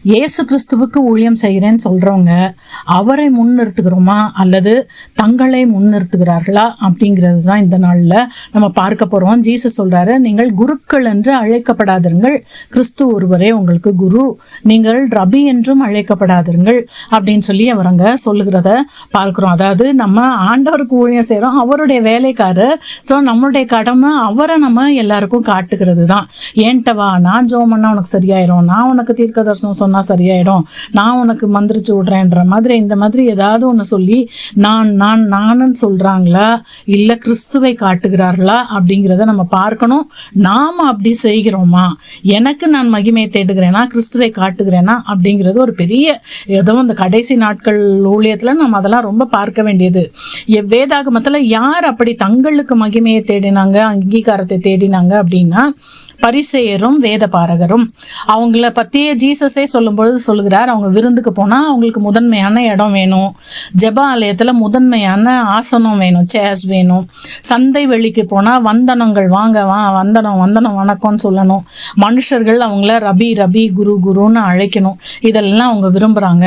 இயேசு கிறிஸ்துவுக்கு ஊழியம் செய்கிறேன்னு சொல்றவங்க அவரை முன்னிறுத்துகிறோமா அல்லது தங்களை முன்னிறுத்துகிறார்களா அப்படிங்கிறது தான் இந்த நாளில் நம்ம பார்க்க போறோம். ஜீசஸ் சொல்றாரு, நீங்கள் குருக்கள் என்று அழைக்கப்படாதிருங்கள், கிறிஸ்து ஒருவரே உங்களுக்கு குரு, நீங்கள் ரபி என்றும் அழைக்கப்படாதிருங்கள் அப்படின்னு சொல்லி அவரங்க சொல்லுகிறத பார்க்கிறோம். அதாவது நம்ம ஆண்டவருக்கு ஊழியம் செய்கிறோம், அவருடைய வேலைக்காரர். ஸோ நம்மளுடைய கடமை அவரை நம்ம எல்லாருக்கும் காட்டுகிறது தான். ஏன்ட்டவா, நான் ஜோம் பண்ணா உனக்கு சரியாயிரும், நான் உனக்கு தீர்க்க தரிசனம் சொன்னா சரியாயிடும், நான் உனக்கு மந்திரிச்சு விடுறேன்ற மாதிரி இந்த மாதிரி ஏதாவது ஒன்று சொல்லி நானுன்னு சொல்றாங்களா இல்லை கிறிஸ்துவை காட்டுகிறார்களா அப்படிங்கிறத நம்ம பார்க்கணும். நாம் அப்படி செய்கிறோமா, எனக்கு நான் மகிமையை தேடுகிறேனா கிறிஸ்துவை காட்டுகிறேனா அப்படிங்கிறது ஒரு பெரிய ஏதோ இந்த கடைசி நாட்கள் ஊழியத்தில் நம்ம அதெல்லாம் ரொம்ப பார்க்க வேண்டியது. வேதாகமத்தில் யார் அப்படி தங்களுக்கு மகிமையை தேடினாங்க, அங்கீகாரத்தை தேடினாங்க அப்படின்னா பரிசேயரும் வேத பாரகரும். அவங்கள பற்றியே ஜீசஸே சொல்லும்பொழுது சொல்லுகிறார், அவங்க விருந்துக்கு போனால் அவங்களுக்கு முதன்மையான இடம் வேணும், ஜெப ஆலயத்தில் முதன்மையான ஆசனம் வேணும், சேர்ஸ் வேணும், சந்தை வெளிக்கு போனால் வந்தனங்கள் வாங்க வந்தனம் வணக்கம்னு சொல்லணும், மனுஷர்கள் அவங்கள ரபி ரபி குரு குருன்னு அழைக்கணும், இதெல்லாம் அவங்க விரும்புகிறாங்க.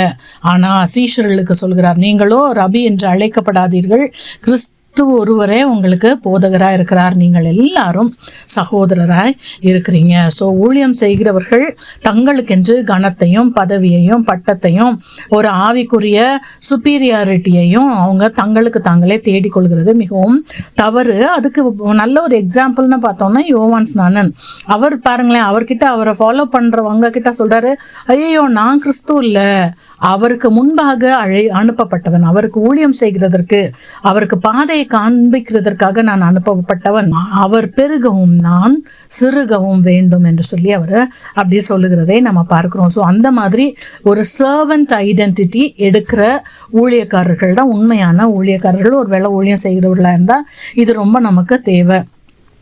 ஆனால் சீஷர்களுக்கு சொல்கிறார், நீங்களோ ரபி என்று அழைக்கப்படாதீர்கள், கிறிஸ்து ஒருவரே உங்களுக்கு போதகராக இருக்கிறார், நீங்கள் எல்லாரும் சகோதரராய் இருக்கிறீங்க. ஸோ ஊழியம் செய்கிறவர்கள் தங்களுக்கென்று கனத்தையும் பதவியையும் பட்டத்தையும் ஒரு ஆவிக்குரிய சுப்பீரியாரிட்டியையும் அவங்க தங்களுக்கு தாங்களே தேடிக்கொள்கிறது மிகவும் தவறு. அதுக்கு நல்ல ஒரு எக்ஸாம்பிள்னு பார்த்தோம்னா யோவான் ஸ்நானன். அவர் பாருங்களேன், அவர்கிட்ட அவரை ஃபாலோ பண்ணுறவங்க கிட்ட சொல்கிறாரு, ஐயோ நான் கிறிஸ்து இல்லை, அவருக்கு முன்பாக அனுப்பப்பட்டவன், அவருக்கு ஊழியம் செய்கிறதற்கு அவருக்கு பாதையை காண்பிக்கிறதற்காக நான் அனுப்பப்பட்டவன், அவர் பெருகவும் நான் சிறுகவும் வேண்டும் என்று சொல்லி அவர் அப்படி சொல்லுகிறதை நம்ம பார்க்கிறோம். ஸோ அந்த மாதிரி ஒரு சர்வன்ட் ஐடென்டிட்டி எடுக்கிற ஊழியக்காரர்கள் தான் உண்மையான ஊழியக்காரர்கள். ஒரு வேளை ஊழியம் செய்கிறவர்களாக இருந்தால் இது ரொம்ப நமக்கு தேவை.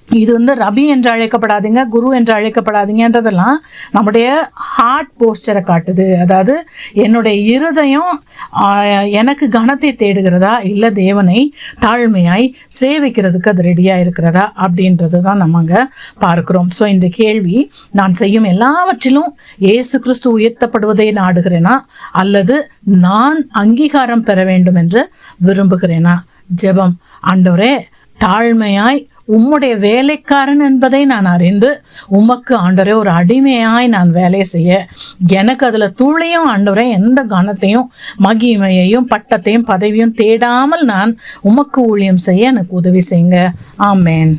இது ரபி என்று அழைக்கப்படாதீங்க, குரு என்று அழைக்கப்படாதீங்கன்றதெல்லாம் நம்முடைய ஹார்ட் போஸ்டரை காட்டுது. அதாவது என்னுடைய இருதயம் எனக்கு கனத்தை தேடுகிறதா இல்லை தேவனை தாழ்மையாய் சேவிக்கிறதுக்கு அது ரெடியாக இருக்கிறதா அப்படின்றது தான் நம்ம பார்க்கிறோம். ஸோ இந்த கேள்வி, நான் செய்யும் எல்லாவற்றிலும் இயேசு கிறிஸ்து உயர்த்தப்படுவதை நாடுகிறேனா அல்லது நான் அங்கீகாரம் பெற வேண்டும் என்று விரும்புகிறேனா? ஜெபம், ஆண்டவரே தாழ்மையாய் உம்முடைய வேலைக்காரன் என்பதை நான் அறிந்து உமக்கு ஆண்டவரே ஒரு அடிமையாய் நான் வேலை செய்ய, எனக்கு அதில் துளியும் ஆண்டவரே எந்த கனத்தையும் மகிமையையும் பட்டத்தையும் பதவியும் தேடாமல் நான் உமக்கு ஊழியம் செய்ய எனக்கு உதவி செய்யுங்க. ஆமேன்.